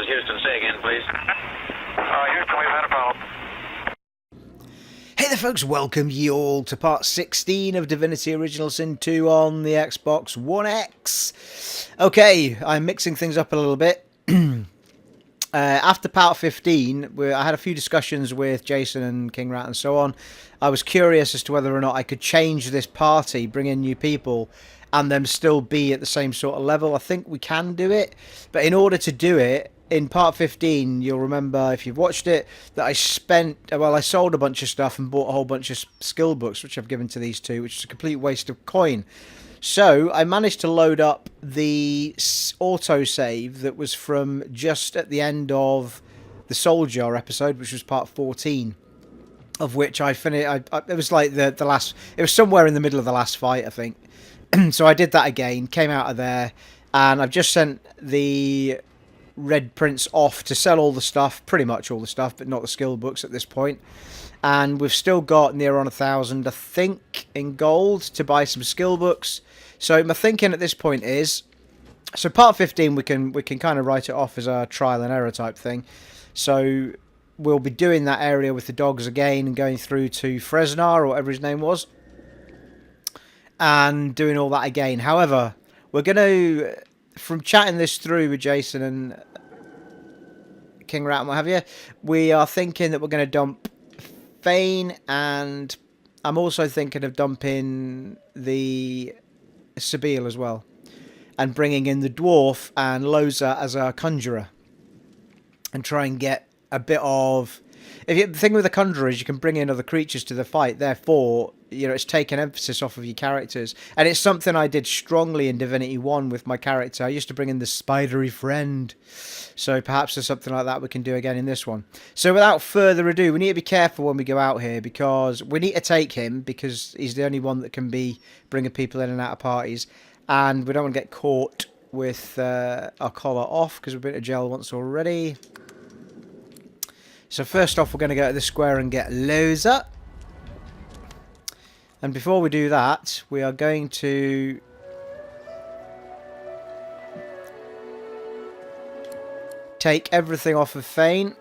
is Houston. Say again, please. Houston, we've had a problem. Hey there folks, welcome you all to part 16 of Divinity Original Sin 2 on the Xbox One X. Okay, I'm mixing things up a little bit. After part 15, I had a few discussions with Jason and King Rat and so on. I was curious as to whether or not I could change this party, bring in new people, and them still be at the same sort of level. I think we can do it, but in order to do it, in part 15, you'll remember, if you've watched it, that I sold a bunch of stuff and bought a whole bunch of skill books, which I've given to these two, which is a complete waste of coin. So, I managed to load up the autosave that was from just at the end of the Soul Jar episode, which was part 14, of which I finished. It was like the last, it was somewhere in the middle of the last fight, I think. So I did that again, came out of there, and I've just sent the Red Prince off to sell all the stuff, pretty much all the stuff, but not the skill books at this point. And we've still got near on 1,000, I think, in gold to buy some skill books. So my thinking at this point is, so part 15 we can kind of write it off as a trial and error type thing. So we'll be doing that area with the dogs again and going through to Fresnar or whatever his name was, and doing all that again. However, we're going to, from chatting this through with Jason and King Rat and what have you, we are thinking that we're going to dump Fane, and I'm also thinking of dumping the Sabile as well, and bringing in the Dwarf and Loza as our Conjurer, and try and get a bit of... the thing with the Conjurer is you can bring in other creatures to the fight, therefore, you know, it's taken emphasis off of your characters. And it's something I did strongly in Divinity 1 with my character. I used to bring in the spidery friend. So perhaps there's something like that we can do again in this one. So without further ado, we need to be careful when we go out here, because we need to take him, because he's the only one that can be bringing people in and out of parties. And we don't want to get caught with our collar off, because we've been to jail once already. So first off, we're going to go to the square and get Loza. And before we do that, we are going to take everything off of Fane. Is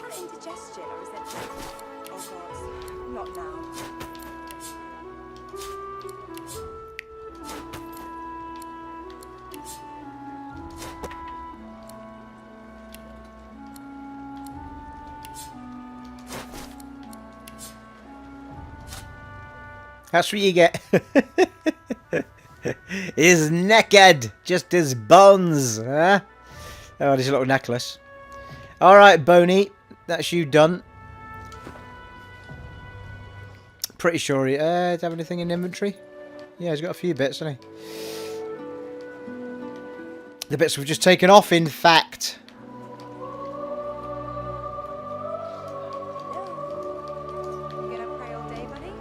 that indigestion or is it... Oh God, not now. That's what you get. He's naked, just his bones, huh? Oh, there's a little necklace. Alright, Boney, that's you done. Pretty sure he... do you have anything in inventory? Yeah, he's got a few bits, hasn't he? The bits we've just taken off, in fact. You gonna pray all day, buddy?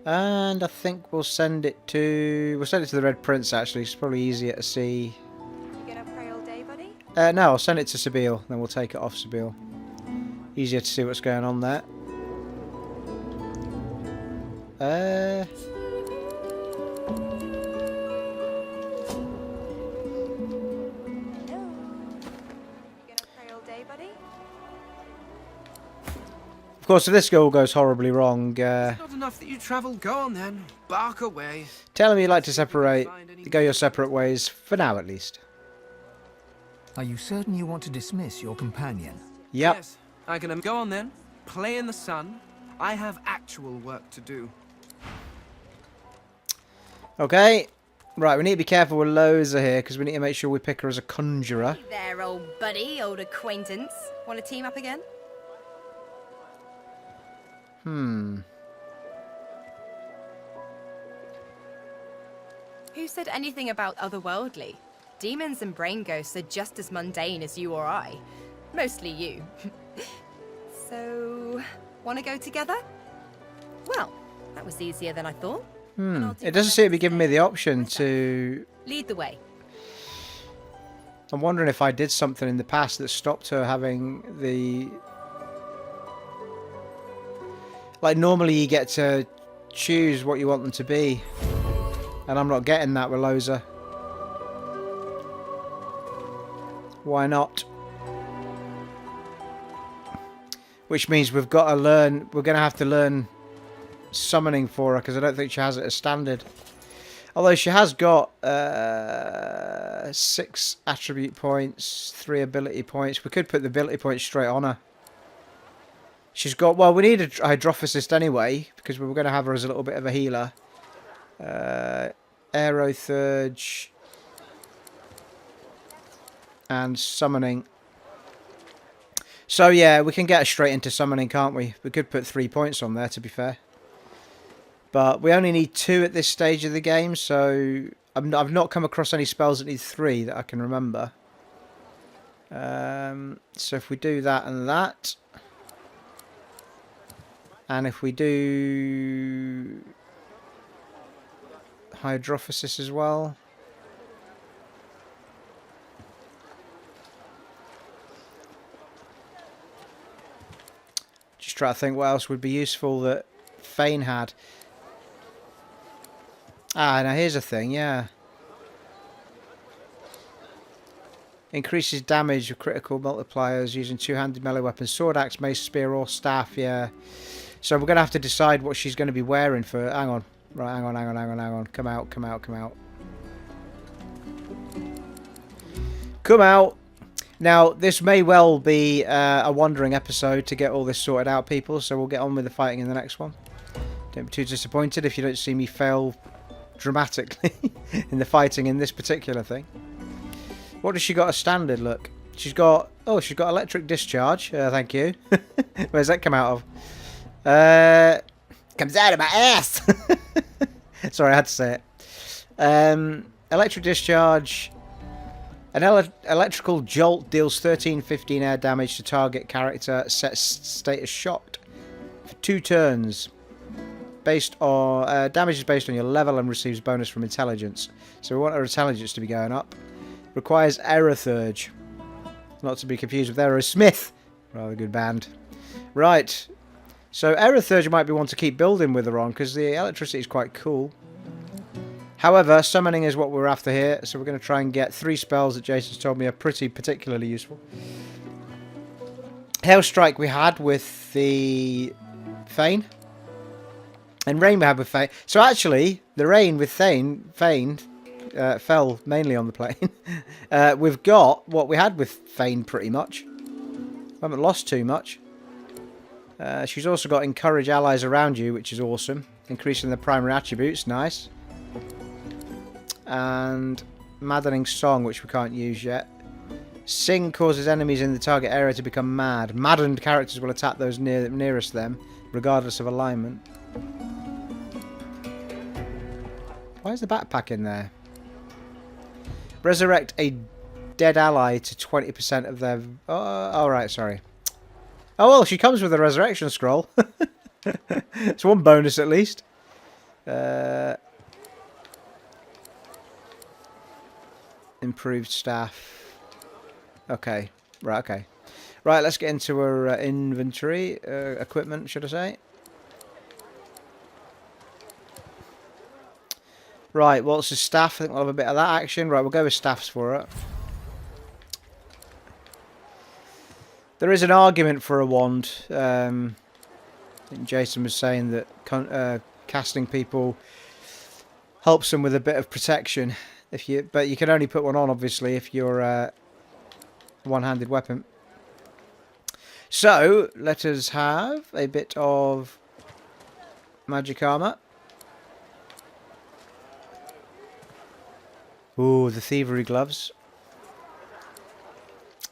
And I think we'll send it to the Red Prince, actually. It's probably easier to see. You gonna pray all day, buddy? No, I'll send it to Sabile, then we'll take it off Sabile. Easier to see what's going on there. Of course, if this goal goes horribly wrong, Not enough that you travel. Go on then, bark away. tell him you'd like to separate, go your separate ways, for now at least. Are you certain you want to dismiss your companion? Yep. Yes, I can go on then. Play in the sun. I have actual work to do. Okay. Right, we need to be careful with Loza here, because we need to make sure we pick her as a conjurer. Hey there, old buddy, old acquaintance. Want to team up again? Who said anything about otherworldly? Demons and brain ghosts are just as mundane as you or I. Mostly you. So, want to go together? Well, that was easier than I thought. It doesn't seem to be giving me the option to... Lead the way. I'm wondering if I did something in the past that stopped her having the... Like, normally you get to choose what you want them to be. And I'm not getting that with Loza. Why not? Which means we've got to learn... We're going to have to learn summoning for her, because I don't think she has it as standard. Although she has got 6 attribute points, 3 ability points. We could put the ability points straight on her. She's got... Well, we need a Hydrophysist anyway, because we were going to have her as a little bit of a healer. Aerothurge. And summoning. So, yeah, we can get her straight into summoning, can't we? We could put 3 points on there, to be fair. But we only need 2 at this stage of the game, so I've not come across any spells that need 3 that I can remember. So if we do that and that, and if we do Hydrophysis as well, just try to think what else would be useful that Fane had. Ah, now here's a thing, yeah. Increases damage of critical multipliers using two-handed melee weapons. Sword, axe, mace, spear, or staff, yeah. So we're going to have to decide what she's going to be wearing for... Hang on. Right, hang on. Come out. Come out. Now, this may well be a wandering episode to get all this sorted out, people. So we'll get on with the fighting in the next one. Don't be too disappointed if you don't see me fail dramatically in the fighting in this particular thing. What does she got as standard? Look, she's got... Oh, she's got electric discharge. Thank you. Where's that come out of? Comes out of my ass. Sorry, I had to say it. Electric discharge. An electrical jolt deals 13-15 air damage to target character. Sets status shocked for 2 turns. Based on damage is based on your level and receives bonus from intelligence. So we want our intelligence to be going up. Requires Aerothurge. Not to be confused with Aerosmith. Rather good band. Right. So Aerothurge might be one to keep building with her on, because the electricity is quite cool. However, summoning is what we're after here. So we're going to try and get 3 spells that Jason's told me are pretty particularly useful. Hailstrike we had with the Fane. And Rain we had with Fane. So actually, the Rain with Fane fell mainly on the plane. We've got what we had with Fane pretty much. We haven't lost too much. She's also got Encourage Allies Around You, which is awesome. Increasing the primary attributes, nice. And Maddening Song, which we can't use yet. Sing causes enemies in the target area to become mad. Maddened characters will attack those nearest them, regardless of alignment. Why is the backpack in there? Resurrect a dead ally to 20% of their... Oh, right, sorry. Oh, well, she comes with a resurrection scroll. It's one bonus at least. Improved staff. Okay. Right, okay. Right, let's get into her inventory. Equipment, should I say. Right, well, it's a staff. I think we'll have a bit of that action. Right, we'll go with staffs for it. There is an argument for a wand. I think Jason was saying that casting people helps them with a bit of protection. But you can only put one on, obviously, if you're a one-handed weapon. So, let us have a bit of magic armor. Ooh, the thievery gloves.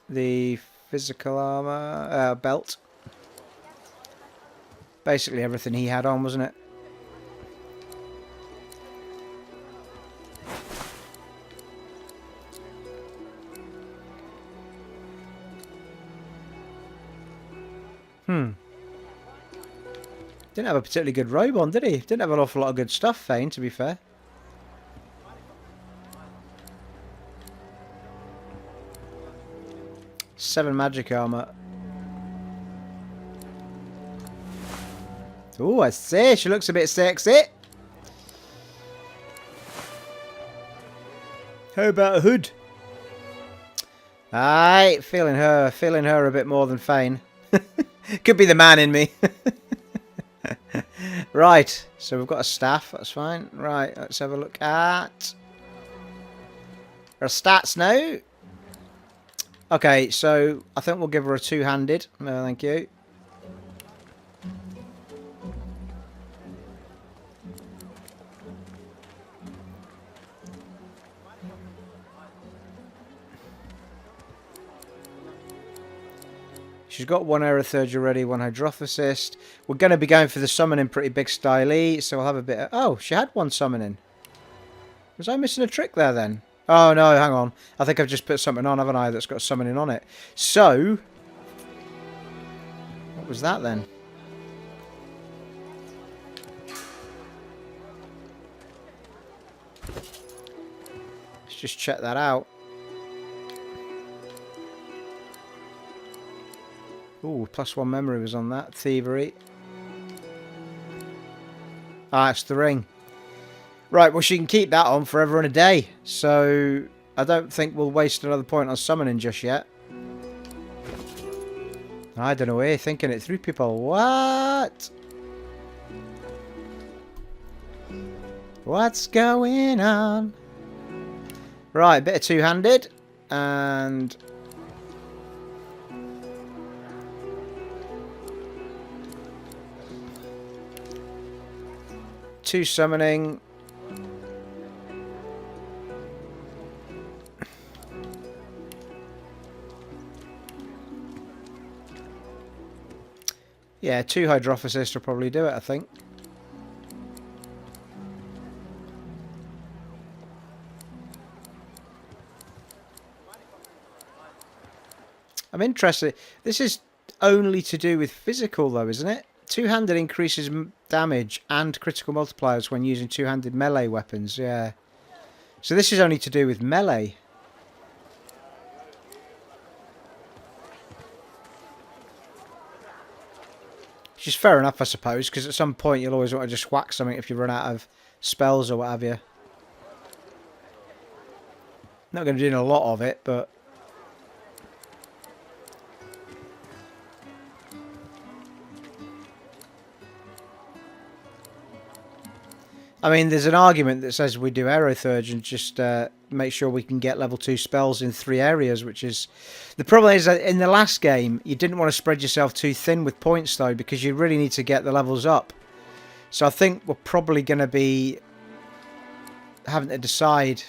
The physical armor belt. Basically everything he had on, wasn't it? Didn't have a particularly good robe on, did he? Didn't have an awful lot of good stuff, Fane, to be fair. 7 magic armor. Oh, I see. She looks a bit sexy. How about a hood? Aye, feeling her a bit more than Fane. Could be the man in me. Right, so we've got a staff, that's fine. Right, let's have a look at her stats now. Okay, so I think we'll give her a 2-handed. No, thank you. She's got 1 Aerothurge already, 1 Hydrophysist. We're going to be going for the summoning pretty big style. So we'll have a bit of... Oh, she had 1 summoning. Was I missing a trick there then? Oh no, hang on. I think I've just put something on, haven't I, that's got summoning on it. So... What was that then? Let's just check that out. Ooh, +1 memory was on that. Thievery. Ah, it's the ring. Right, well, she can keep that on forever and a day. So, I don't think we'll waste another point on summoning just yet. I don't know, thinking it through, people. What? What's going on? Right, a bit of 2-handed. And... two summoning. Yeah, 2 Hydrophysist will probably do it, I think. I'm interested. This is only to do with physical, though, isn't it? 2-handed increases damage and critical multipliers when using 2-handed melee weapons, yeah. So this is only to do with melee. Which is fair enough, I suppose, because at some point you'll always want to just whack something if you run out of spells or what have you. Not going to be doing a lot of it, but... I mean, there's an argument that says we do Aerothurge and just make sure we can get level 2 spells in 3 areas, which is... The problem is that in the last game, you didn't want to spread yourself too thin with points, though, because you really need to get the levels up. So I think we're probably going to be having to decide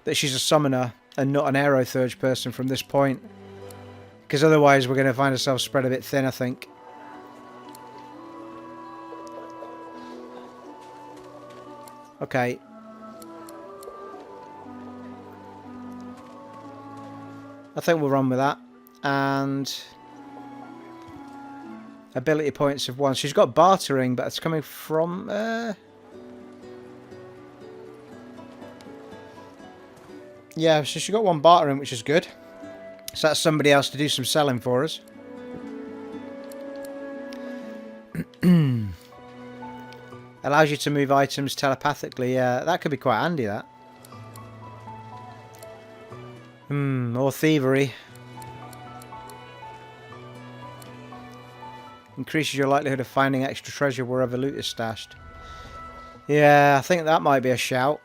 that she's a summoner and not an Aerothurge person from this point. Because otherwise we're going to find ourselves spread a bit thin, I think. Okay. I think we'll run with that. And ability points of 1. She's got bartering, but it's coming from... Yeah, so she got 1 bartering, which is good. So that's somebody else to do some selling for us. Allows you to move items telepathically. Yeah, that could be quite handy, that. Or thievery. Increases your likelihood of finding extra treasure wherever loot is stashed. Yeah, I think that might be a shout.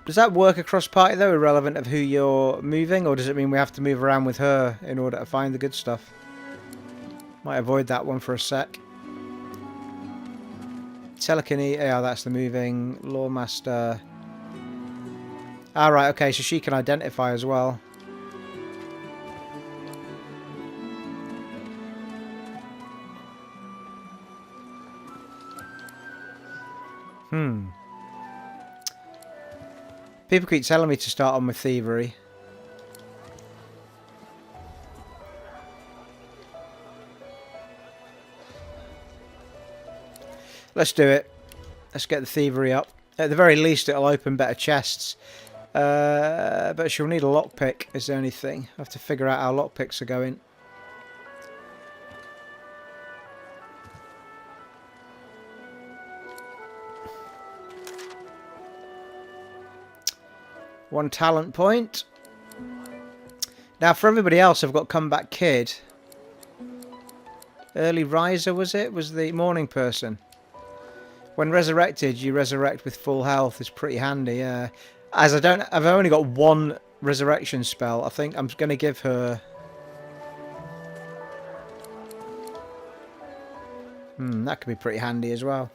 Does that work across party, though, irrelevant of who you're moving? Or does it mean we have to move around with her in order to find the good stuff? Might avoid that one for a sec. Telekine, yeah, that's the moving. Lawmaster. Alright, okay, so she can identify as well. People keep telling me to start on with thievery. Let's do it. Let's get the thievery up. At the very least, it'll open better chests. But she'll need a lockpick, is the only thing. I have to figure out how lockpicks are going. One talent point. Now, for everybody else, I've got Comeback Kid. Early Riser, was it? Was the morning person. When resurrected, you resurrect with full health. It's pretty handy, yeah. As I've only got one resurrection spell. I think I'm going to give her... that could be pretty handy as well.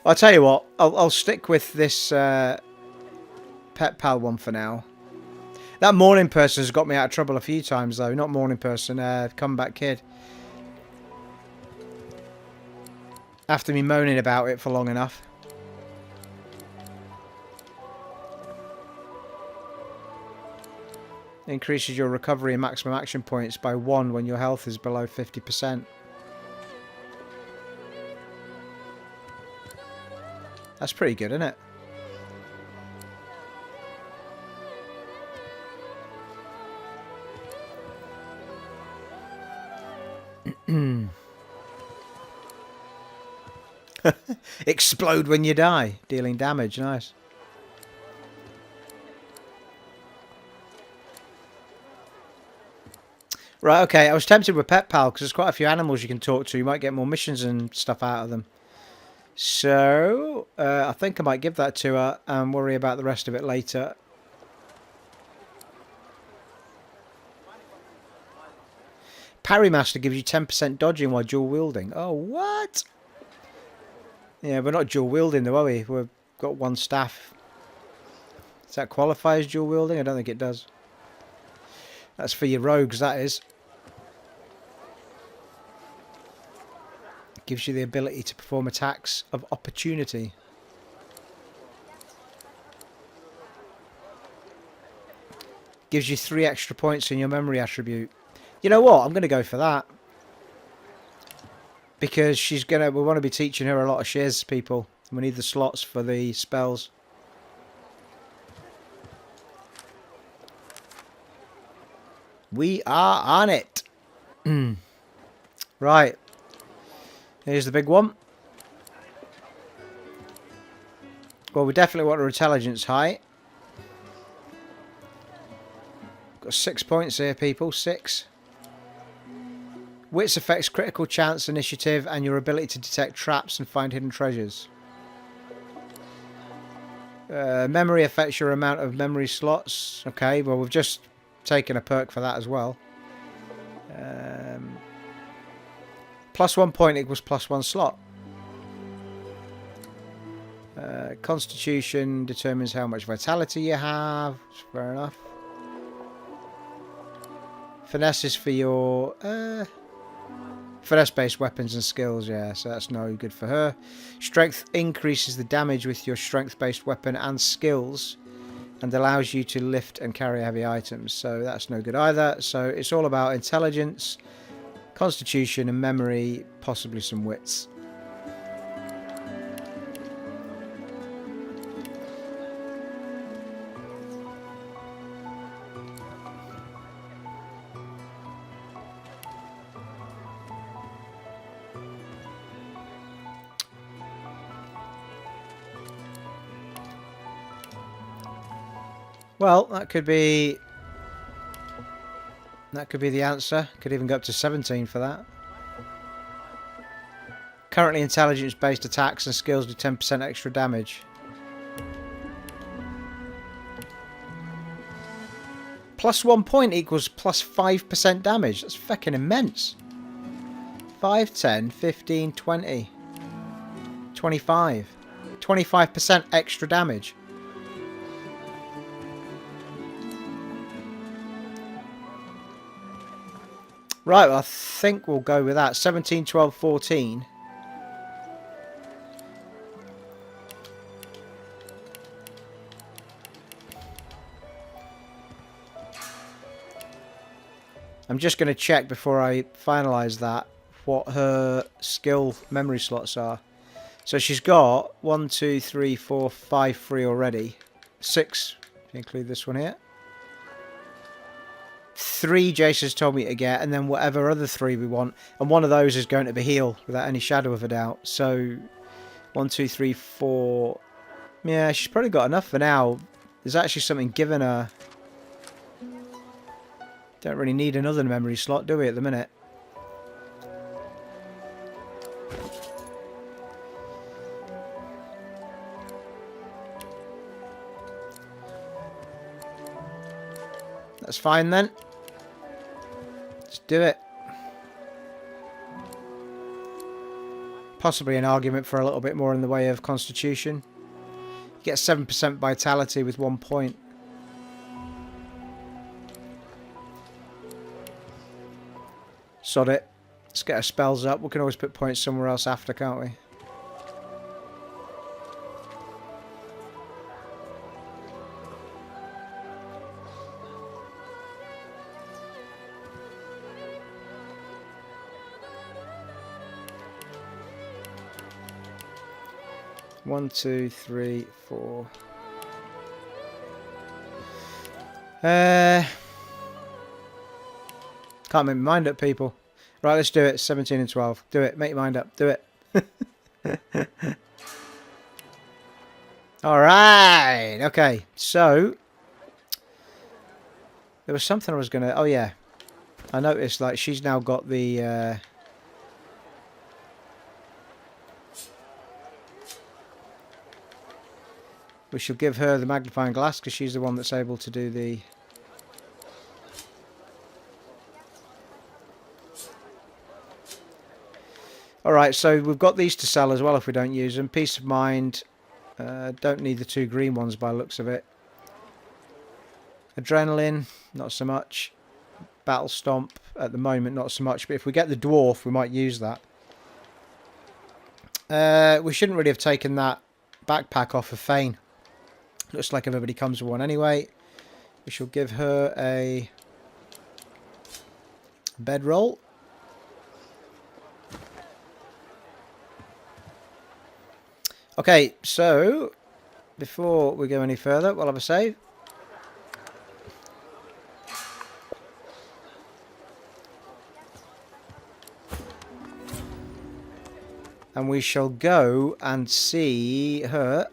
I'll tell you what. I'll stick with this Pet Pal one for now. That morning person has got me out of trouble a few times, though. Not morning person, Comeback Kid. After me moaning about it for long enough. Increases your recovery and maximum action points by 1 when your health is below 50%. That's pretty good, isn't it? Explode when you die, dealing damage. Nice. Right, okay. I was tempted with Pet Pal because there's quite a few animals you can talk to. You might get more missions and stuff out of them. So, I think I might give that to her and worry about the rest of it later. Parry Master gives you 10% dodging while dual wielding. Oh, what? Yeah, we're not dual wielding though, are we? We've got one staff. Does that qualify as dual wielding? I don't think it does. That's for your rogues, that is. Gives you the ability to perform attacks of opportunity. Gives you 3 extra points in your memory attribute. You know what? I'm going to go for that. Because we want to be teaching her a lot of shiz, people. We need the slots for the spells. We are on it. Right. Here's the big one. Well, we definitely want her intelligence high. Got 6 points here, people. 6. Wits affects critical chance, initiative, and your ability to detect traps and find hidden treasures. Memory affects your amount of memory slots. Okay, well, we've just taken a perk for that as well. +1 point equals +1 slot. Constitution determines how much vitality you have. Fair enough. Finesse is for your... finesse-based weapons and skills, yeah, so that's no good for her. Strength increases the damage with your strength-based weapon and skills and allows you to lift and carry heavy items, so that's no good either. So it's all about intelligence, constitution and memory, possibly some wits. Well, that could be the answer. Could even go up to 17 for that. Currently intelligence-based attacks and skills do 10% extra damage. +1 point equals +5% damage. That's fucking immense. 5, 10, 15, 20. 25. 25% extra damage. Right, well, I think we'll go with that. 17, 12, 14. I'm just going to check before I finalise that what her skill memory slots are. So she's got 1, 2, 3, 4, 5 free already. 6, if you include this one here. 3 Jason's told me to get, and then whatever other 3 we want. And one of those is going to be heal, without any shadow of a doubt. So, 1, 2, 3, 4. Yeah, she's probably got enough for now. There's actually something given her. Don't really need another memory slot, do we, at the minute? That's fine then. Let's do it. Possibly an argument for a little bit more in the way of constitution. You get 7% vitality with 1 point. Sod it. Let's get our spells up. We can always put points somewhere else after, can't we? One, 2, 3, 4. Can't make my mind up, people. Right, let's do it. 17 and 12. Do it. Make your mind up. Do it. Alright. Okay. So, there was something I was going to... Oh, yeah. I noticed, like, she's now got the... We shall give her the magnifying glass because she's the one that's able to do the... Alright, so we've got these to sell as well if we don't use them. Peace of mind. Don't need the 2 green ones by the looks of it. Adrenaline, not so much. Battle Stomp, at the moment, not so much. But if we get the dwarf, we might use that. We shouldn't really have taken that backpack off of Fane. Looks like everybody comes with one anyway. We shall give her a bedroll. Okay, so before we go any further, we'll have a save. And we shall go and see her,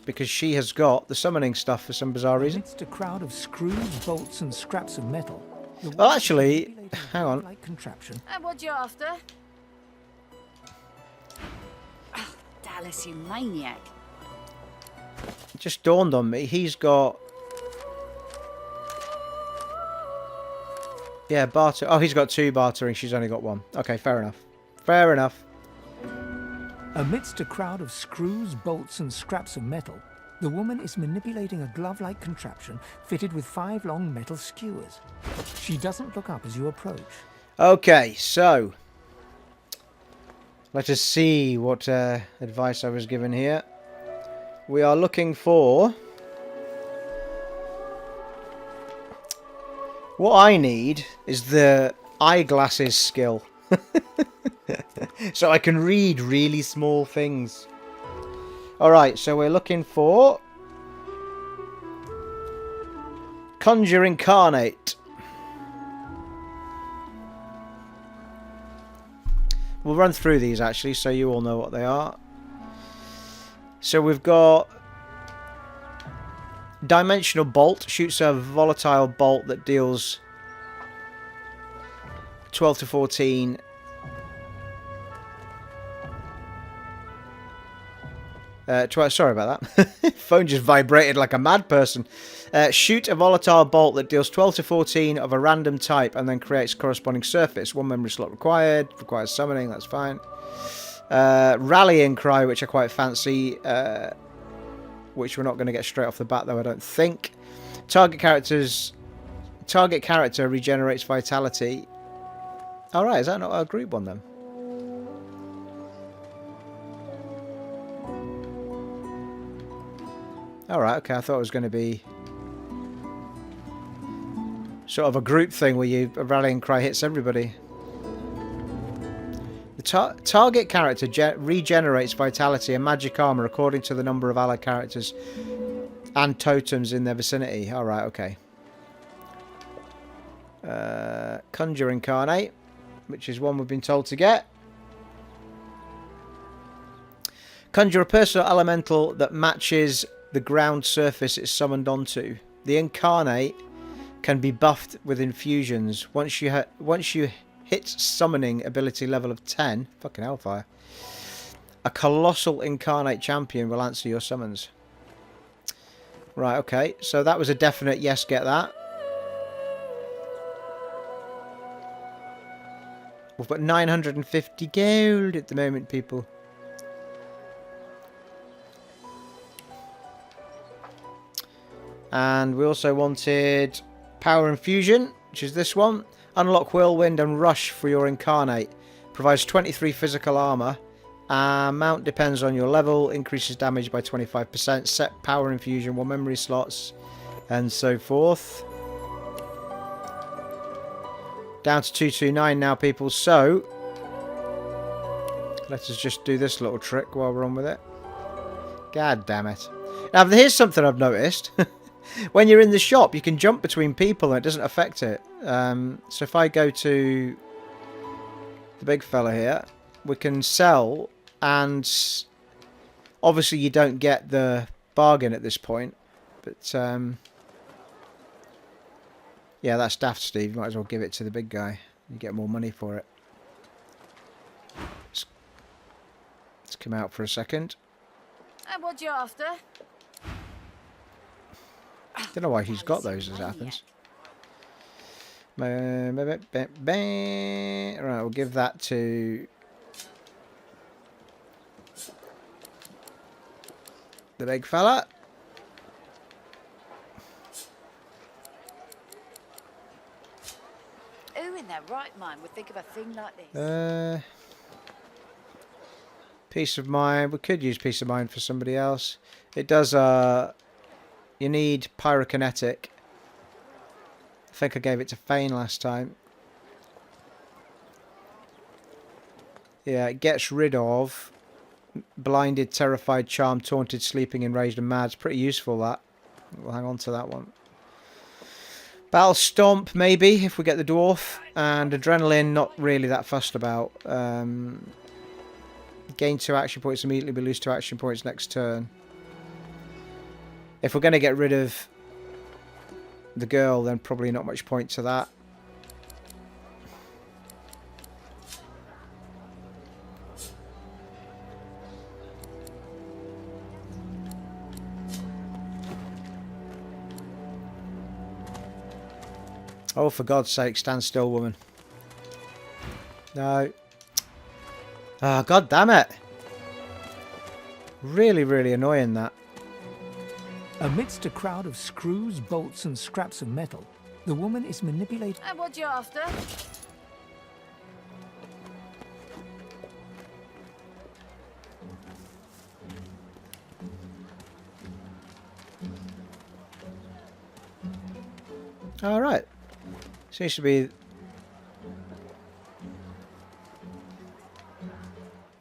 because she has got the summoning stuff for some bizarre reason. Amidst a crowd of screws, bolts, and scraps of metal. Oh, actually, hang on. Like contraption. And what you after? Oh, Dallas, you maniac. It just dawned on me. He's got... Yeah, barter. Oh, he's got 2 bartering. She's only got 1. Okay, fair enough. Fair enough. Amidst a crowd of screws, bolts, and scraps of metal, the woman is manipulating a glove-like contraption fitted with 5 long metal skewers. She doesn't look up as you approach. Okay, so... let us see what advice I was given here. We are looking for... What I need is the eyeglasses skill. So I can read really small things. Alright, so we're looking for... Conjure Incarnate. We'll run through these actually, so you all know what they are. So we've got... Dimensional Bolt. Shoots a volatile bolt that deals 12 to 14... sorry about that. Phone just vibrated like a mad person. Shoot a volatile bolt that deals 12 to 14 of a random type and then creates corresponding surface. 1 memory slot required. Requires summoning, that's fine. Rallying Cry, which I quite fancy. Which we're not going to get straight off the bat, though, I don't think. Target character regenerates vitality. Alright, is that not a group one then? Alright, okay, I thought it was going to be sort of a group thing where a rallying cry hits everybody. The target character regenerates vitality and magic armor according to the number of allied characters and totems in their vicinity. Alright, okay. Conjure Incarnate, which is one we've been told to get. Conjure a personal elemental that matches the ground surface it's summoned onto. The Incarnate can be buffed with infusions. Once you hit summoning ability level of 10, fucking hellfire, a colossal Incarnate champion will answer your summons. Right, okay, so that was a definite yes, get that. We've got 950 gold at the moment, people. And we also wanted Power Infusion, which is this one. Unlock Whirlwind and Rush for your Incarnate. Provides 23 physical armor. Mount depends on your level. Increases damage by 25%. Set Power Infusion, 1 memory slots. And so forth. Down to 229 now, people. So, let us just do this little trick while we're on with it. God damn it. Now, here's something I've noticed. When you're in the shop, you can jump between people and it doesn't affect it. So if I go to the big fella here, we can sell, and obviously you don't get the bargain at this point. But yeah, that's daft, Steve. You might as well give it to the big guy. You get more money for it. Let's come out for a second. And what you after? Don't know why he's got those as it happens. Right, we'll give that to the big fella. Who in their right mind would think of a thing like this? Peace of mind. We could use peace of mind for somebody else. It does, you need pyrokinetic. I think I gave it to Fane last time. Yeah, it gets rid of blinded, terrified, charmed, taunted, sleeping, enraged and mad. It's pretty useful, that. We'll hang on to that one. Battle Stomp, maybe, if we get the dwarf. And Adrenaline, not really that fussed about. Gain 2 action points immediately, but lose 2 action points next turn. If we're going to get rid of the girl, then probably not much point to that. Oh, for God's sake, stand still, woman. No. Ah, oh, God damn it. Really, really annoying, that. Amidst a crowd of screws, bolts, and scraps of metal, the woman is manipulating. And what you after? All right. Seems to be.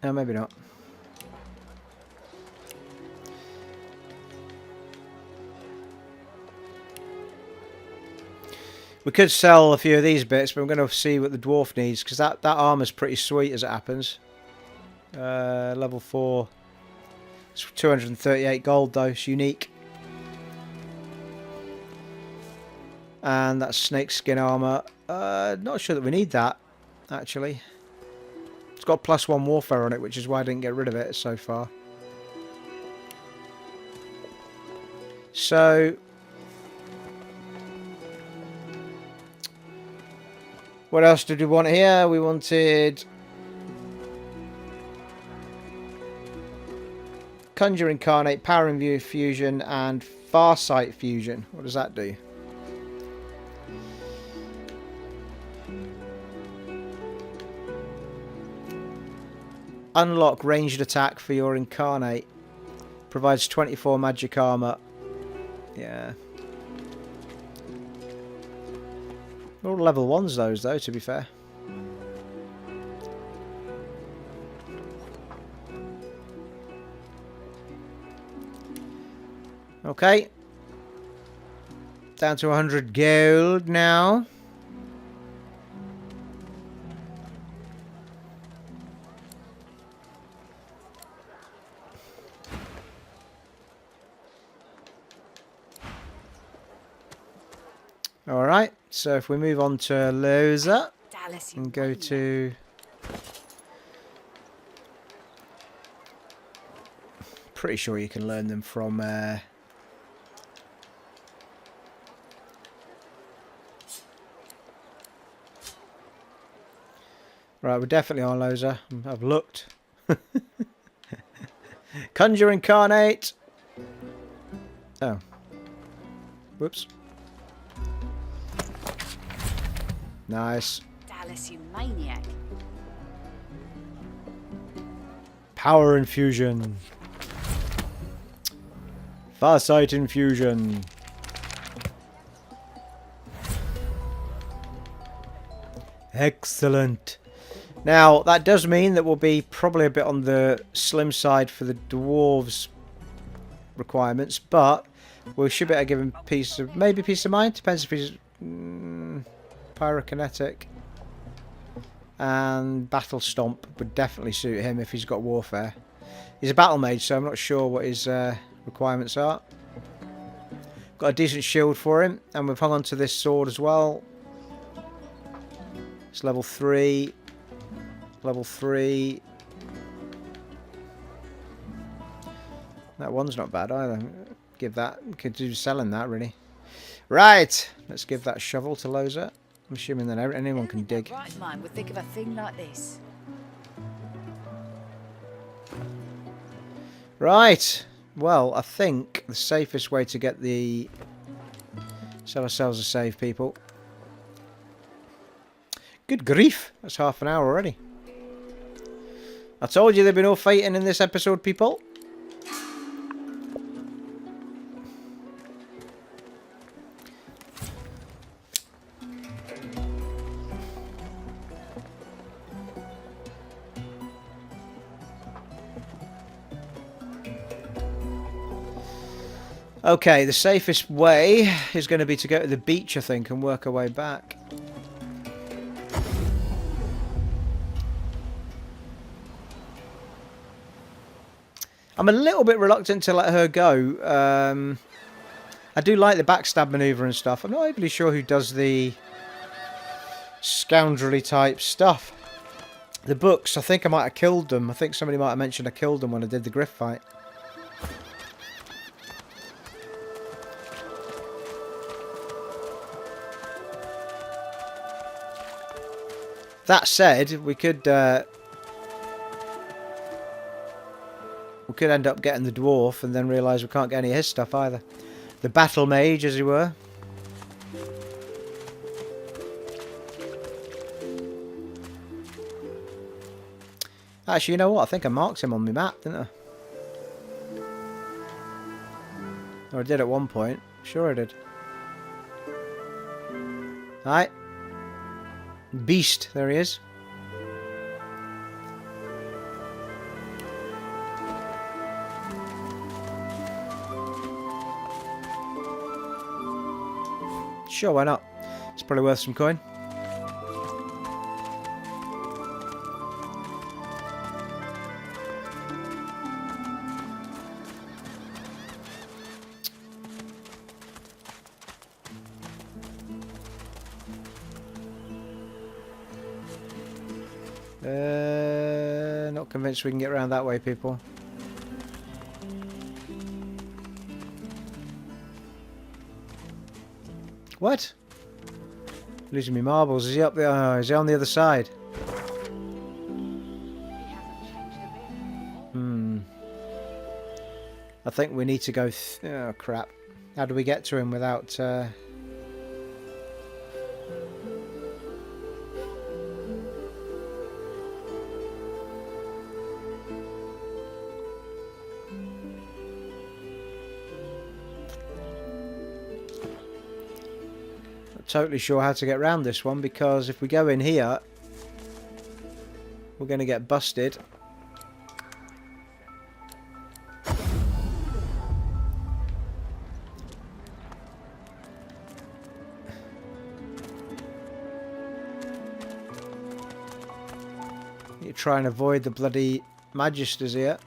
No, maybe not. We could sell a few of these bits, but I'm going to see what the dwarf needs, because that armor's pretty sweet as it happens. Level 4. It's 238 gold though, it's unique. And that's snake skin armor. Not sure that we need that, actually. It's got +1 warfare on it, which is why I didn't get rid of it so far. So, what else did we want here? We wanted Conjure Incarnate, Power Infusion, and Farsight Fusion. What does that do? Unlock ranged attack for your Incarnate. Provides 24 magic armor. Yeah. All level 1s those though, to be fair. Okay. Down to 100 gold now. Alright, so if we move on to Loza Dallas, you and go maniac. to... Pretty sure you can learn them from... Right, we're definitely on Loza. I've looked. Conjure Incarnate! Oh. Whoops. Nice. Dallas, you maniac. Power Infusion. Farsight Infusion. Excellent. Now, that does mean that we'll be probably a bit on the slim side for the dwarves requirements, but we should be able to give him maybe peace of mind. Depends if he's pyrokinetic. And Battle Stomp would definitely suit him if he's got warfare. He's a battle mage, so I'm not sure what his requirements are. Got a decent shield for him, and we've hung on to this sword as well. It's level 3. Level 3. That one's not bad either. Give that. Could do selling that really. Right. Let's give that shovel to Loza. I'm assuming that anyone can dig. Right mind would think of a thing like this. Right. Well, I think the safest way to get the... Sell ourselves a save, people. Good grief. That's half an hour already. I told you there'd be no fighting in this episode, people. Okay, the safest way is going to be to go to the beach, I think, and work our way back. I'm a little bit reluctant to let her go. I do like the backstab maneuver and stuff. I'm not overly sure who does the scoundrelly type stuff. The books, I think I might have killed them. I think somebody might have mentioned I killed them when I did the Griff fight. That said, we could end up getting the dwarf and then realise we can't get any of his stuff either. The battle mage, as you were. Actually, you know what? I think I marked him on my map, didn't I? Or I did at one point. Sure I did. Alright. Beast, there he is. Sure, why not? It's probably worth some coin. Not convinced we can get around that way, people. What? Losing me marbles. Is he up there? Oh, is he on the other side? I think we need to go... oh, crap. How do we get to him without... totally sure how to get around this one, because if we go in here we're going to get busted. try and avoid the bloody magisters here.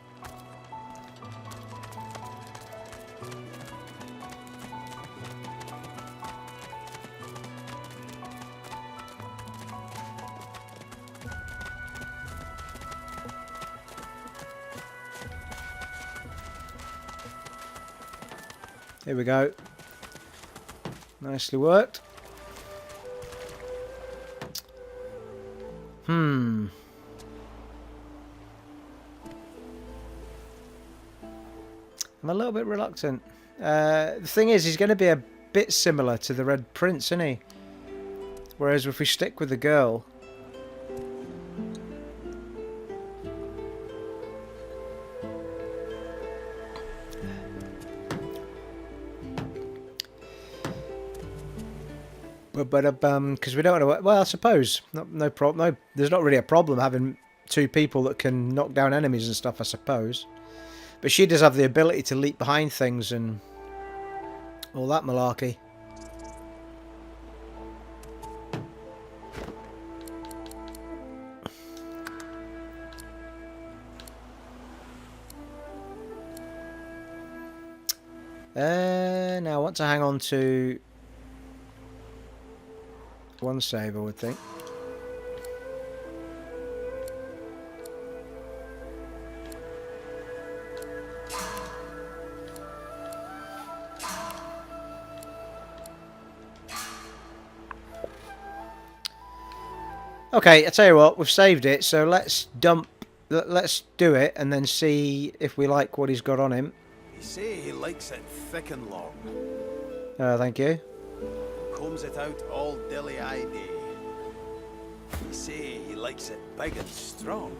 Here we go. Nicely worked. I'm a little bit reluctant. The thing is, he's going to be a bit similar to the Red Prince, isn't he? Whereas if we stick with the girl... because we don't want to... Well, I suppose. No problem. No, there's not really a problem having two people that can knock down enemies and stuff, I suppose. But she does have the ability to leap behind things and all that malarkey. Now I want to hang on to one save, I would think. Okay, I tell you what, we've saved it, so let's do it and then see if we like what he's got on him. He say he likes it thick and long. Thank you. Combs it out all dilly-eye day. He say he likes it big and strong.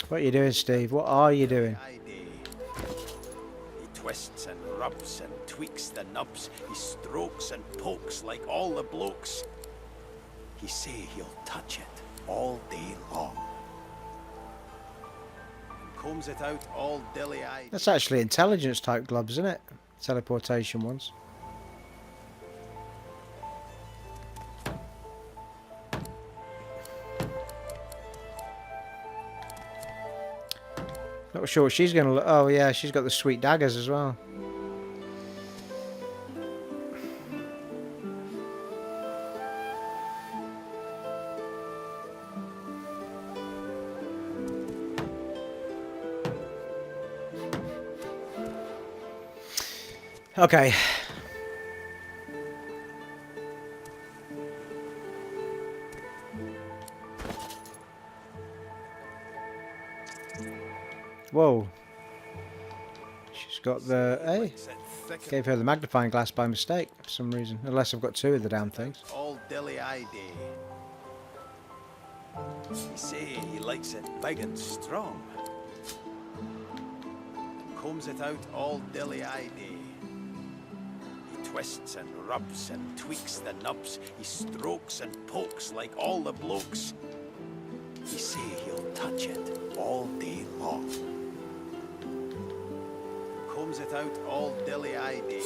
What are you doing, Steve? What are you doing? He twists and rubs and tweaks the nubs. He strokes and pokes like all the blokes. He say he'll touch it all day long. And combs it out all dilly-eye. That's actually intelligence type gloves, isn't it? Teleportation ones. Not sure what she's going to look. Oh yeah, she's got the sweet daggers as well. Okay. Whoa. She's got the... Hey. Gave her the magnifying glass by mistake for some reason. Unless I've got two of the damn things. All dilly-eye day. He say he likes it big and strong. And combs it out all dilly-eye day. He twists and rubs and tweaks the nubs. He strokes and pokes like all the blokes. He say he'll touch it all day long. Combs it out all dilly-eye day.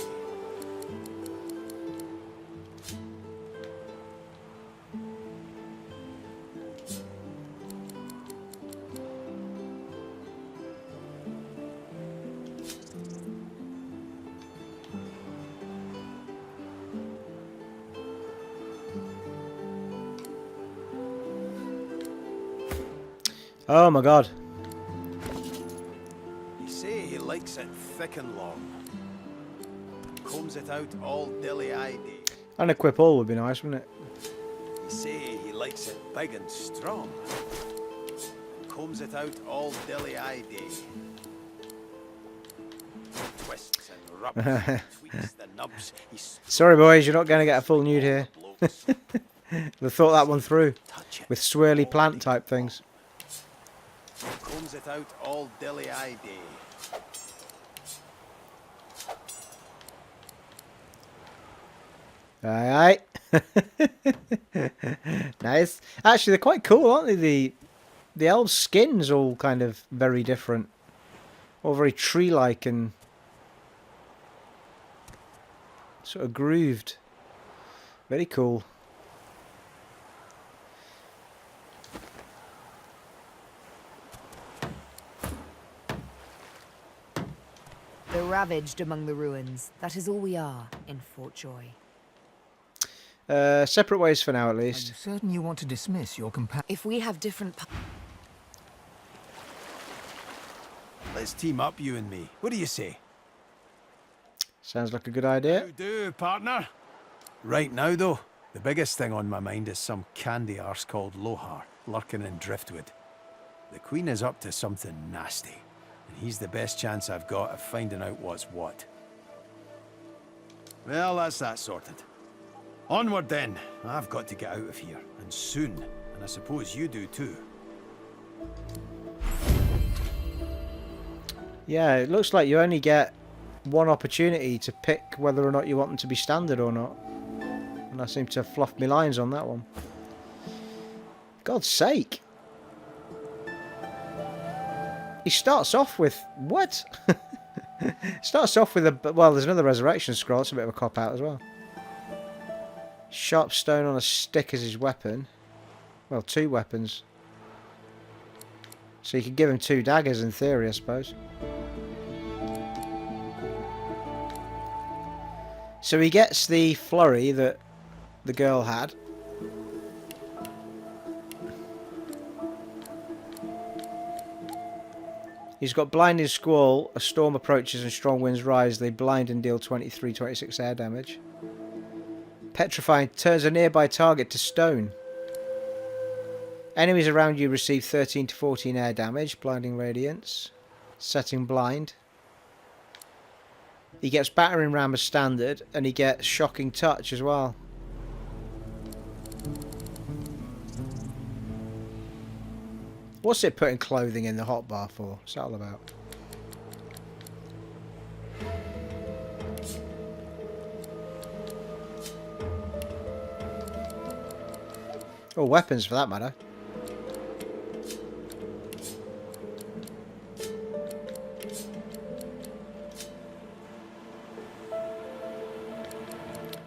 Oh my god. He say he likes it thick and long. Combs it out all dilly-eye day. And equip all would be nice, wouldn't it? He say he likes it big and strong. Combs it out all dilly-eye day. Twists and rubs and tweaks the nubs. Sorry boys, you're not going to get a full nude here. They thought that one through. With swirly plant type things. Combs it out all dilly-eye day. Aye, aye. Nice. Actually, they're quite cool, aren't they? The elves' skin's all kind of very different. All very tree-like and sort of grooved. Very cool. The ravaged among the ruins. That is all we are in Fort Joy. Separate ways for now, at Are you least. certain you want to dismiss your companion? If we have different... Let's team up, you and me. What do you say? Sounds like a good idea. How do, partner? Right now, though, the biggest thing on my mind is some candy arse called Lohar, lurking in Driftwood. The Queen is up to something nasty, and he's the best chance I've got of finding out what's what. Well, that's that sorted. Onward then. I've got to get out of here, and soon, and I suppose you do too. Yeah, it looks like you only get one opportunity to pick whether or not you want them to be standard or not. And I seem to have fluffed my lines on that one. God's sake. He starts off with... What? Starts off with a... Well, there's another resurrection scroll. It's a bit of a cop-out as well. Sharp stone on a stick as his weapon. Well, 2 weapons. So you could give him 2 daggers in theory, I suppose. So he gets the flurry that the girl had. He's got blinding squall, a storm approaches and strong winds rise. They blind and deal 23-26 air damage. Petrifying turns a nearby target to stone. Enemies around you receive 13 to 14 air damage, blinding radiance, setting blind. He gets battering ram as standard, and he gets shocking touch as well. What's it putting clothing in the hotbar for? What's that all about? Or weapons for that matter.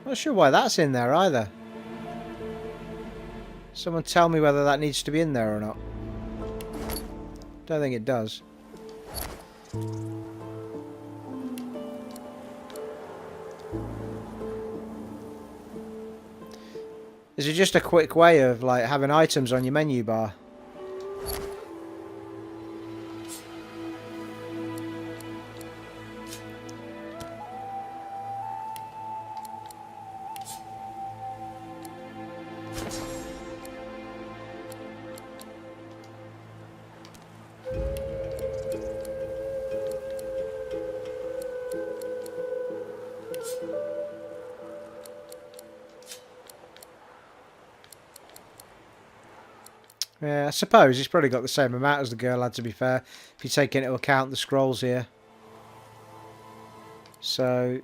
Not sure why that's in there either. Someone tell me whether that needs to be in there or not. Don't think it does. Is it just a quick way of like having items on your menu bar? Yeah, I suppose he's probably got the same amount as the girl had, to be fair, if you take into account the scrolls here. So,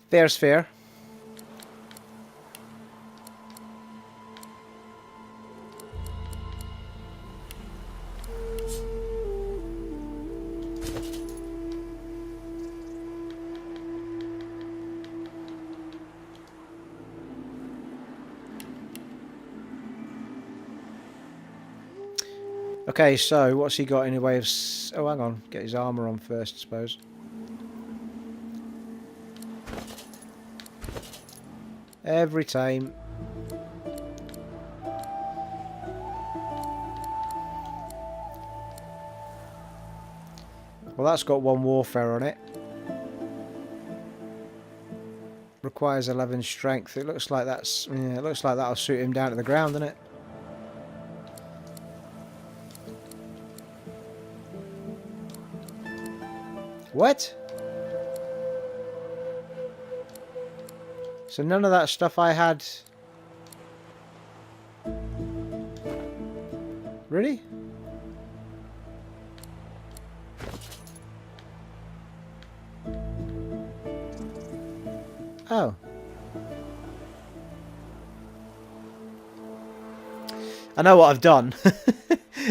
fair's fair. Okay, so what's he got in the way of... Oh, hang on. Get his armour on first, I suppose. Every time. Well, that's got 1 warfare on it. Requires 11 strength. It looks like that's... Yeah, it looks like that'll suit him down to the ground, doesn't it? What? So none of that stuff I had... Really? Oh. I know what I've done.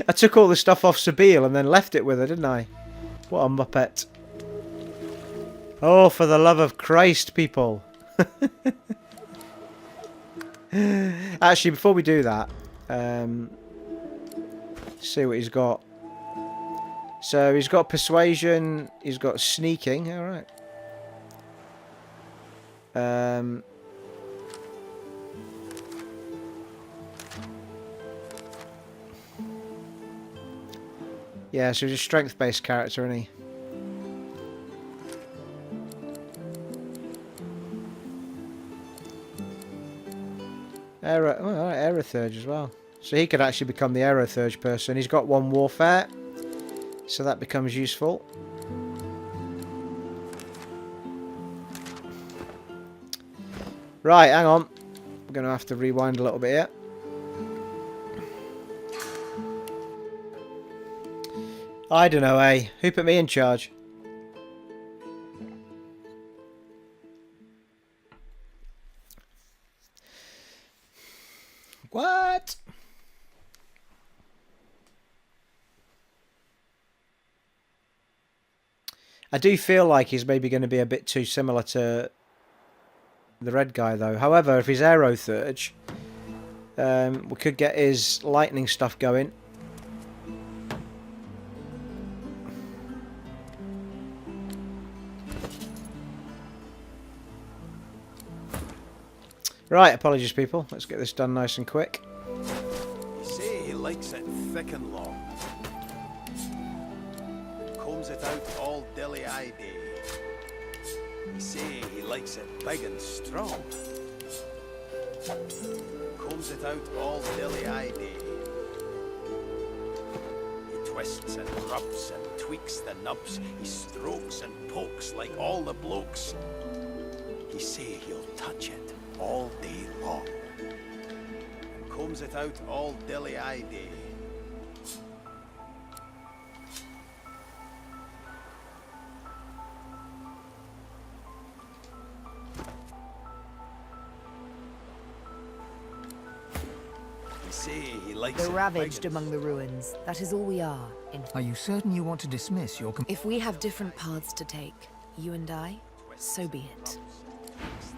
I took all the stuff off Sabine and then left it with her, didn't I? What a muppet. Oh, for the love of Christ, people. Actually, before we do that, see what he's got. So he's got persuasion, he's got sneaking, alright. Yeah, so he's a strength-based character, isn't he? Aerothurge as well. So he could actually become the Aerothurge person. He's got 1 warfare, so that becomes useful. Right, hang on. We're going to have to rewind a little bit here. I don't know, eh? Who put me in charge? What? I do feel like he's maybe going to be a bit too similar to the red guy, though. However, if he's Aerothurge, we could get his lightning stuff going. Right, apologies, people. Let's get this done nice and quick. You say he likes it thick and long. Combs it out all dilly-eye day. You say he likes it big and strong. Combs it out all dilly-eye day. He twists and rubs and tweaks the nubs. He strokes and pokes like all the blokes. You say he'll touch it all day long. And combs it out all dilly-eye day. You say he likes The it ravaged big and among the ruins. That is all we are, in Are you certain you want to dismiss your... If we have different paths to take, you and I, so be it.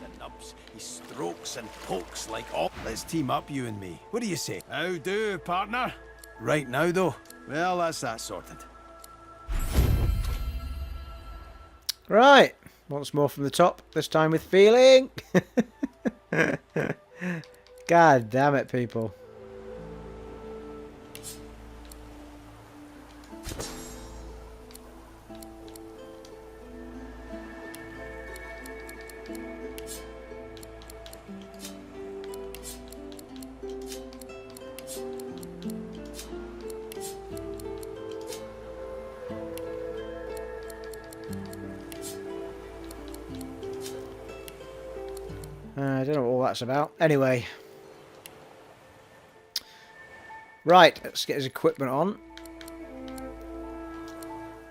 the nubs. He strokes and pokes like all. Let's team up, you and me. What do you say? How do, partner? Right now, though. Well, that's that sorted. Right. Once more from the top. This time with feeling. God damn it, people. I don't know what all that's about. Anyway. Right, let's get his equipment on.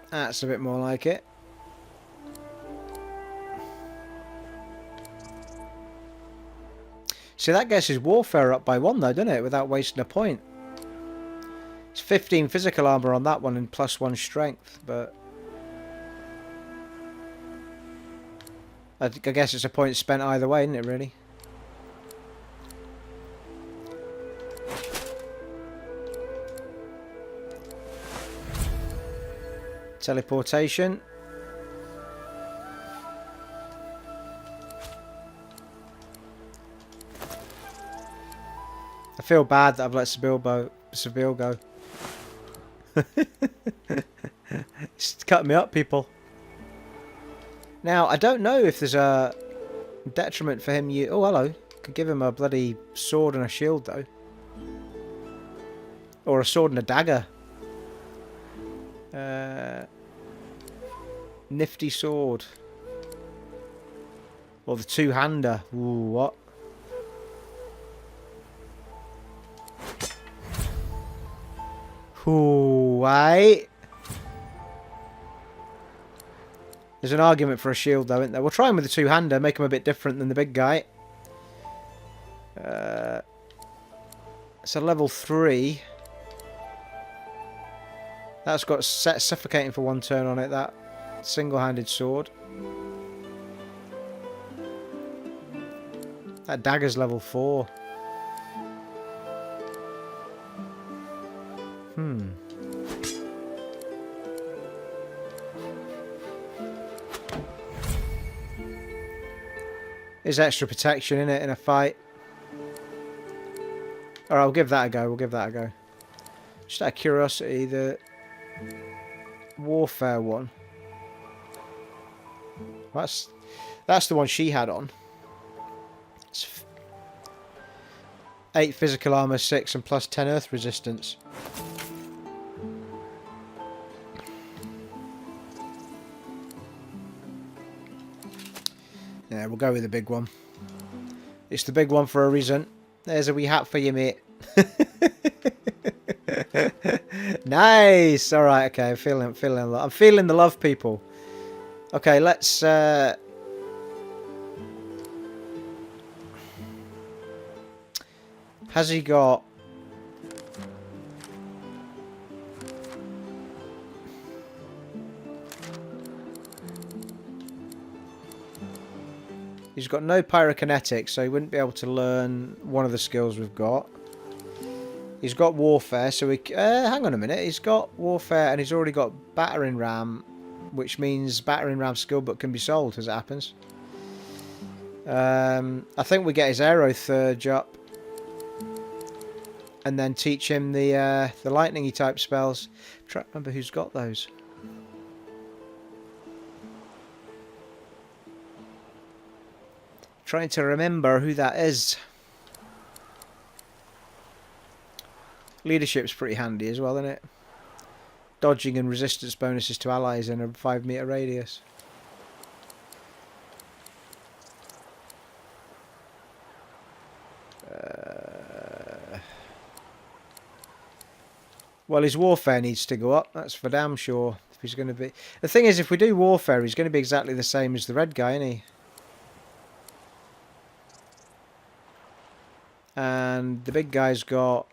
That's a bit more like it. See, that gets his warfare up by 1 though, doesn't it? Without wasting a point. It's 15 physical armor on that one and +1 strength, but... I guess it's a point spent either way, isn't it, really? Teleportation. I feel bad that I've let Seville go. It's cutting me up, people. Now, I don't know if there's a detriment for him. Oh, hello. Could give him a bloody sword and a shield, though. Or a sword and a dagger. Nifty sword. Or the two-hander. Ooh, what? Ooh, right. There's an argument for a shield, though, isn't there? We'll try him with the two-hander, make him a bit different than the big guy. It's a level 3. That's got suffocating for 1 turn on it, that single-handed sword. That dagger's level 4. Is extra protection in it in a fight. Alright, we'll give that a go. We'll give that a go. Just out of curiosity, the warfare one. That's the one she had on. It's 8 physical armor, 6 and plus 10 earth resistance. Yeah, we'll go with the big one. It's the big one for a reason. There's a wee hat for you, mate. Nice. All right. Okay. I'm feeling the love, people. Okay. Let's. Has he got? He's got no pyrokinetics, so he wouldn't be able to learn one of the skills we've got. He's got warfare, so we... hang on a minute. He's got warfare, and he's already got battering ram, which means battering ram skill book can be sold, as it happens. I think we get his aero third up, and then teach him the lightning-y type spells. I'm trying to remember who's got those. Trying to remember who that is. Leadership's pretty handy as well, isn't it? Dodging and resistance bonuses to allies in a 5-meter radius. Well, his warfare needs to go up. That's for damn sure. If he's going to be... The thing is, if we do warfare, he's going to be exactly the same as the red guy, isn't he? And the big guy's got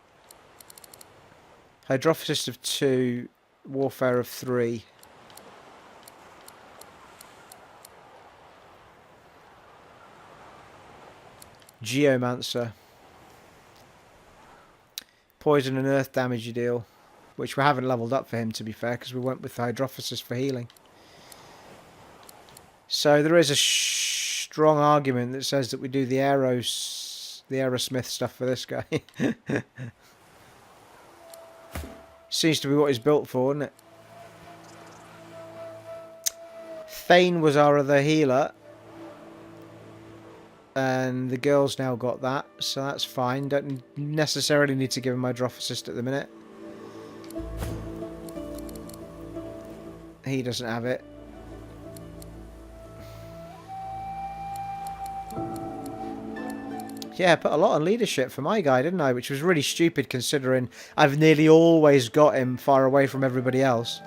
hydrophysis of 2, warfare of 3. Geomancer. Poison and earth damage you deal. Which we haven't leveled up for him, to be fair, because we went with hydrophysis for healing. So there is a strong argument that says that we do the Aerosmith stuff for this guy. Seems to be what he's built for, isn't it? Thane was our other healer. And the girl's now got that, so that's fine. Don't necessarily need to give him hydrophysis at the minute. He doesn't have it. Yeah, I put a lot on leadership for my guy, didn't I? Which was really stupid considering I've nearly always got him far away from everybody else.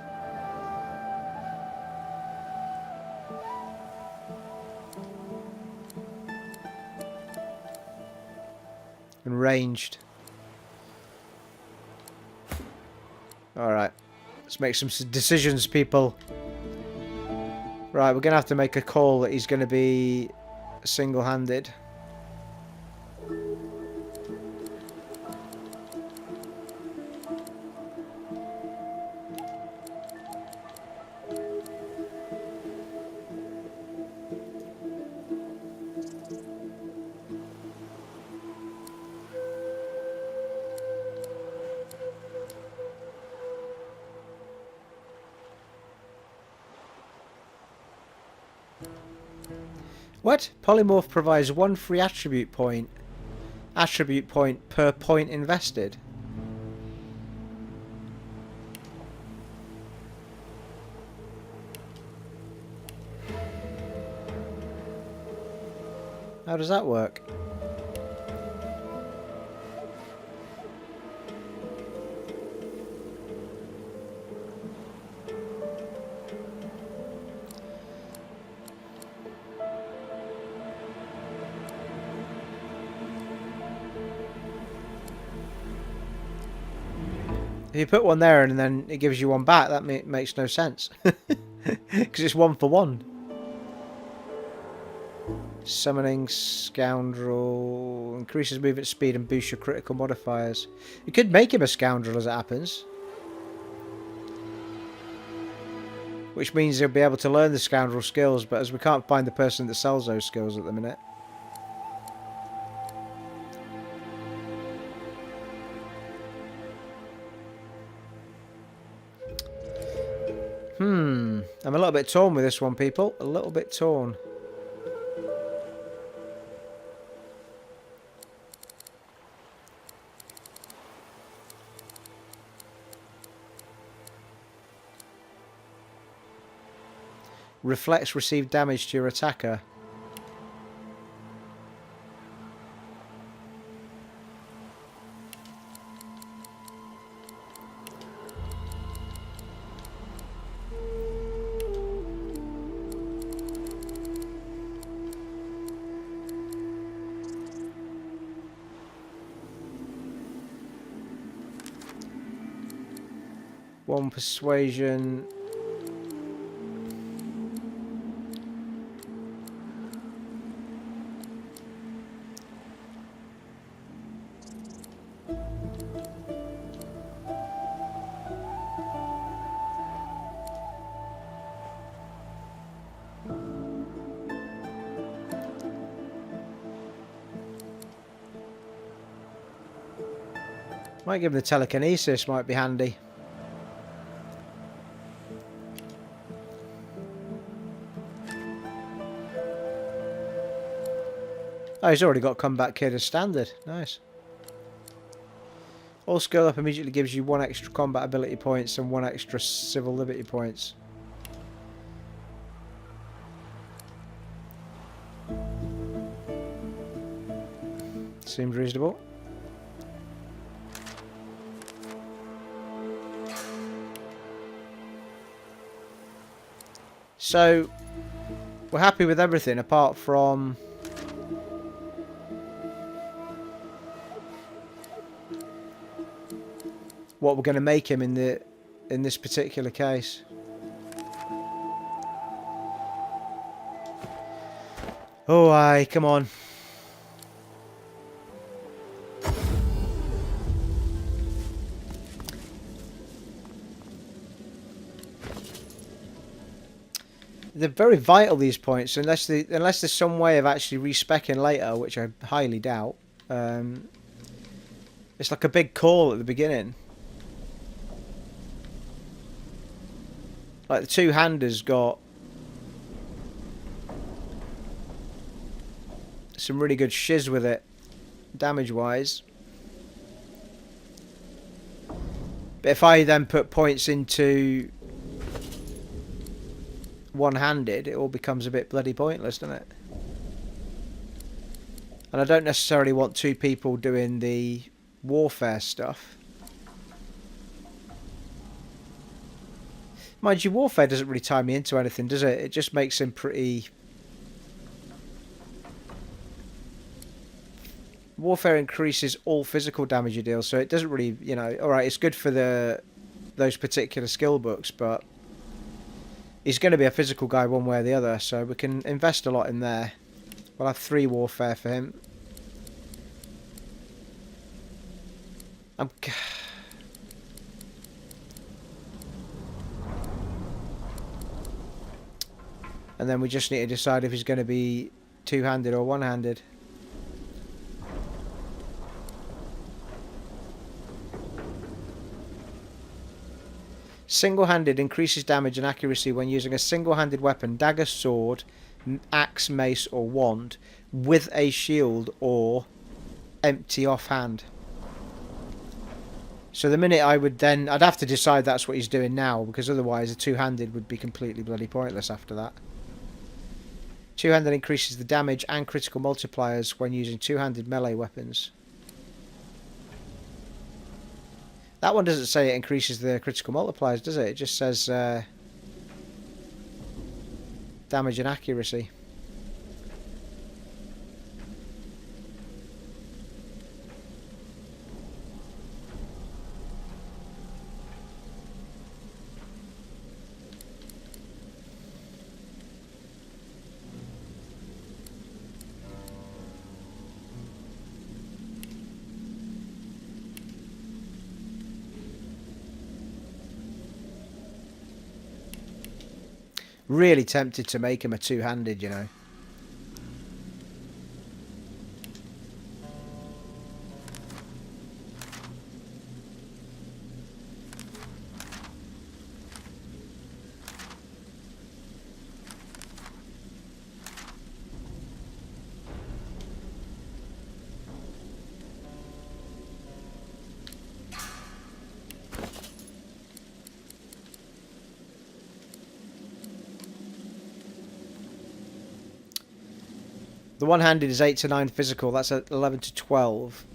And ranged. Alright. Let's make some decisions, people. Right, we're going to have to make a call that he's going to be single-handed. What? Polymorph provides 1 free attribute point. Attribute point per point invested. How does that work? If you put one there and then it gives you one back, that makes no sense. Because it's 1 for 1. Summoning Scoundrel. Increases movement speed and boosts your critical modifiers. You could make him a Scoundrel as it happens. Which means he'll be able to learn the Scoundrel skills, but as we can't find the person that sells those skills at the minute. I'm a little bit torn with this one, people. A little bit torn. Reflects received damage to your attacker. One persuasion. Might give him the telekinesis, might be handy. Oh, he's already got Combat Kid as standard. Nice. All skill up immediately gives you 1 extra combat ability points and 1 extra civil liberty points. Seems reasonable. So, we're happy with everything apart from what we're going to make him in this particular case. Oh, aye, come on. They're very vital, these points, unless there's some way of actually respecking later, which I highly doubt. It's like a big call at the beginning. Like the two-hander's got some really good shiz with it, damage-wise. But if I then put points into one-handed, it all becomes a bit bloody pointless, doesn't it? And I don't necessarily want two people doing the warfare stuff. Mind you, warfare doesn't really tie me into anything, does it? It just makes him pretty... Warfare increases all physical damage you deal, so it doesn't really, you know... Alright, it's good for those particular skill books, but... He's going to be a physical guy one way or the other, so we can invest a lot in there. We'll have 3 warfare for him. And then we just need to decide if he's going to be two-handed or one-handed. Single-handed increases damage and accuracy when using a single-handed weapon, dagger, sword, axe, mace or wand, with a shield or empty offhand. So the minute I'd have to decide that's what he's doing now, because otherwise a two-handed would be completely bloody pointless after that. Two-handed increases the damage and critical multipliers when using two-handed melee weapons. That one doesn't say it increases the critical multipliers, does it? It just says damage and accuracy. Really tempted to make him a two-handed, you know. The one-handed is 8 to 9 physical. That's at 11 to 12.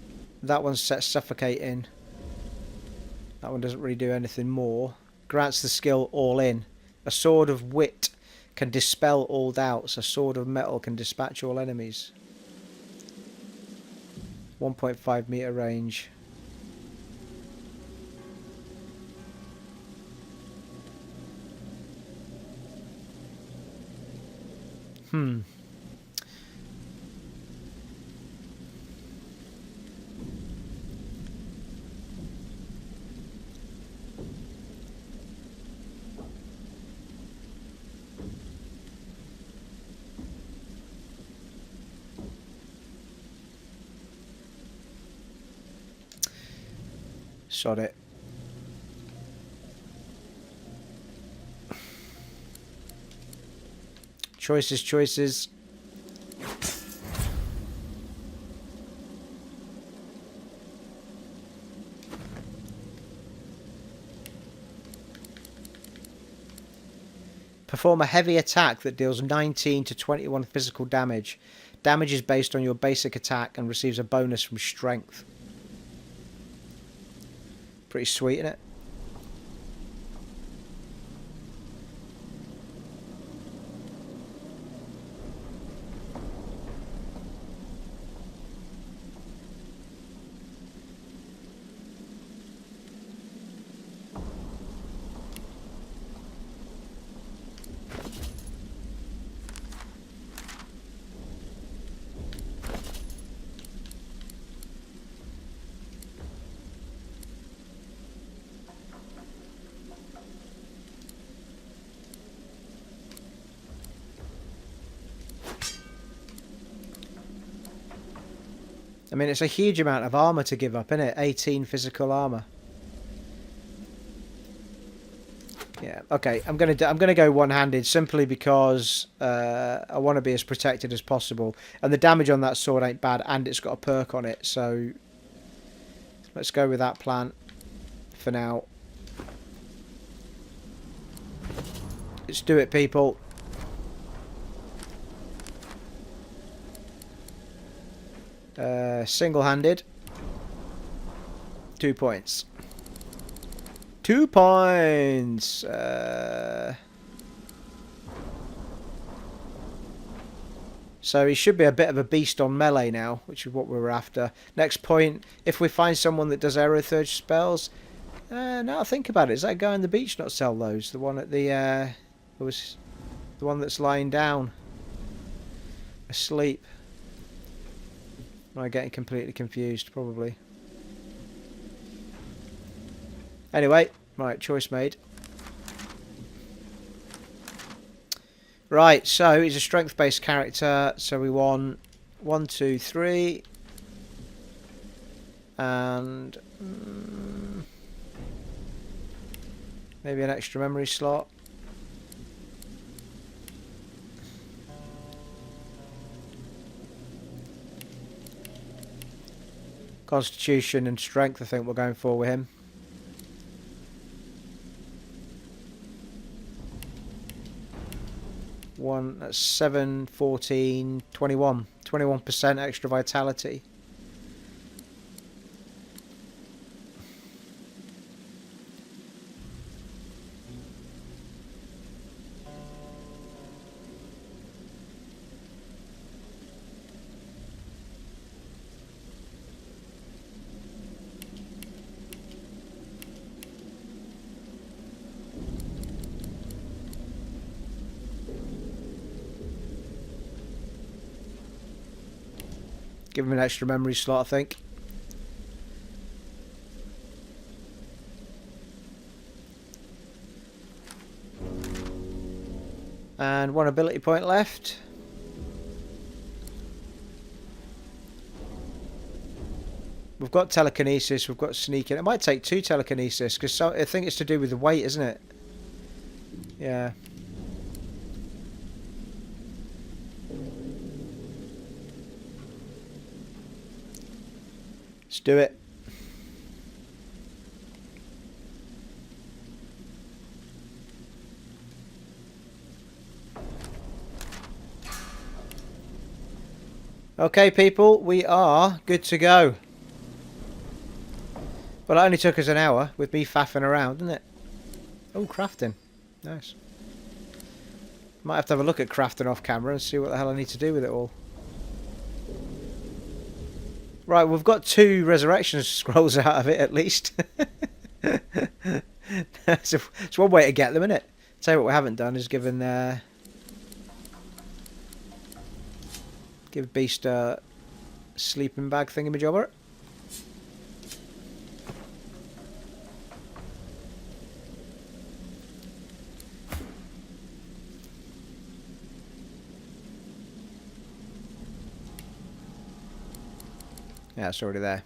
That one's set suffocating. That one doesn't really do anything more. Grants the skill all in. A sword of wit can dispel all doubts. A sword of metal can dispatch all enemies. 1.5 meter range. Sod it. Choices. Perform a heavy attack that deals 19 to 21 physical damage. Damage is based on your basic attack and receives a bonus from strength. Pretty sweet, isn't it? I mean, it's a huge amount of armor to give up, isn't it? 18 physical armor. Yeah. Okay. I'm gonna go one-handed simply because I want to be as protected as possible, and the damage on that sword ain't bad, and it's got a perk on it. So let's go with that plan for now. Let's do it, people. Single-handed. 2 points. 2 points. So he should be a bit of a beast on melee now, which is what we were after. Next point, if we find someone that does aerosurge spells, now think about it. Is that guy on the beach not sell those? The one at the was the one that's lying down, asleep. Am I getting completely confused? Probably. Anyway, right, choice made. Right, so he's a strength-based character, so we want 1, 2, 3, and maybe an extra memory slot. Constitution and strength, I think we're going for with him. That's 7, 14, 21. 21% extra vitality. Give him an extra memory slot, I think. And 1 ability point left. We've got telekinesis, we've got sneaking. It might take 2 telekinesis, because I think it's to do with the weight, isn't it? Yeah. Let's do it. Okay, people, we are good to go. Well, it only took us an hour with me faffing around, didn't it? Oh, crafting. Nice. Might have to have a look at crafting off camera and see what the hell I need to do with it all. Right, we've got 2 resurrection scrolls out of it at least. It's one way to get them, isn't it? Tell you what we haven't done is given give Beast a sleeping bag thingamajobber. Yeah, it's already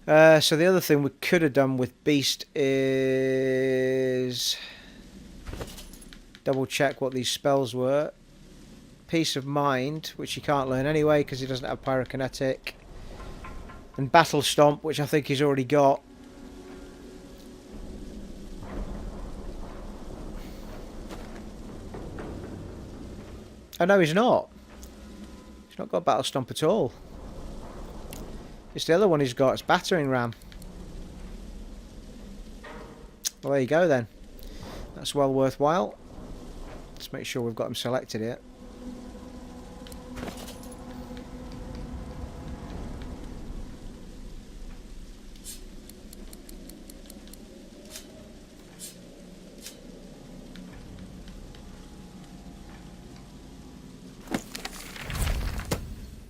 there. So the other thing we could have done with Beast is double check what these spells were. Peace of Mind, which he can't learn anyway because he doesn't have Pyrokinetic. And Battle Stomp, which I think he's already got. Oh no, he's not. He's not got Battle Stomp at all. It's the other one he's got. It's Battering Ram. Well, there you go then. That's well worthwhile. Let's make sure we've got him selected here.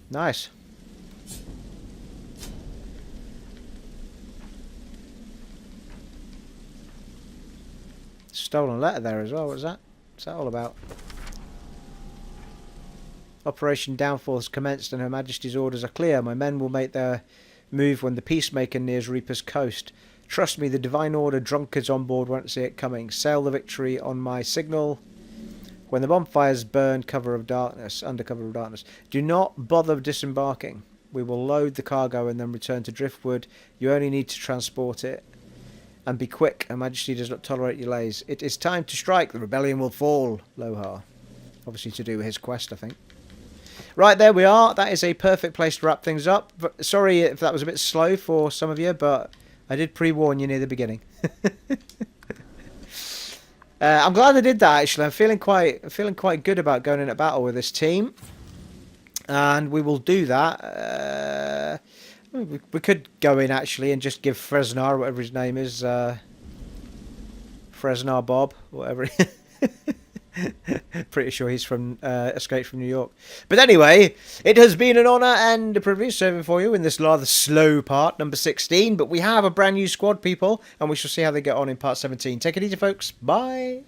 Nice. Stolen letter there as well. What's that? What's that all about? Operation Downfall has commenced and Her Majesty's orders are clear. My men will make their move when the Peacemaker nears Reaper's Coast. Trust me, the Divine Order drunkards on board won't see it coming. Sail the Victory on my signal. When the bonfires burn cover of darkness, under cover of darkness, do not bother disembarking. We will load the cargo and then return to Driftwood. You only need to transport it. And be quick. Her Majesty does not tolerate delays. It is time to strike. The rebellion will fall. Lohar. Obviously to do with his quest, I think. Right, there we are. That is a perfect place to wrap things up. Sorry if that was a bit slow for some of you, but I did pre-warn you near the beginning. I'm glad I did that, actually. I'm feeling quite good about going into battle with this team. And we will do that. We could go in, actually, and just give Fresnar, whatever his name is, Fresnar Bob, whatever. Pretty sure he's from Escape from New York. But anyway, it has been an honour and a privilege serving for you in this rather slow part, number 16. But we have a brand new squad, people, and we shall see how they get on in part 17. Take it easy, folks. Bye.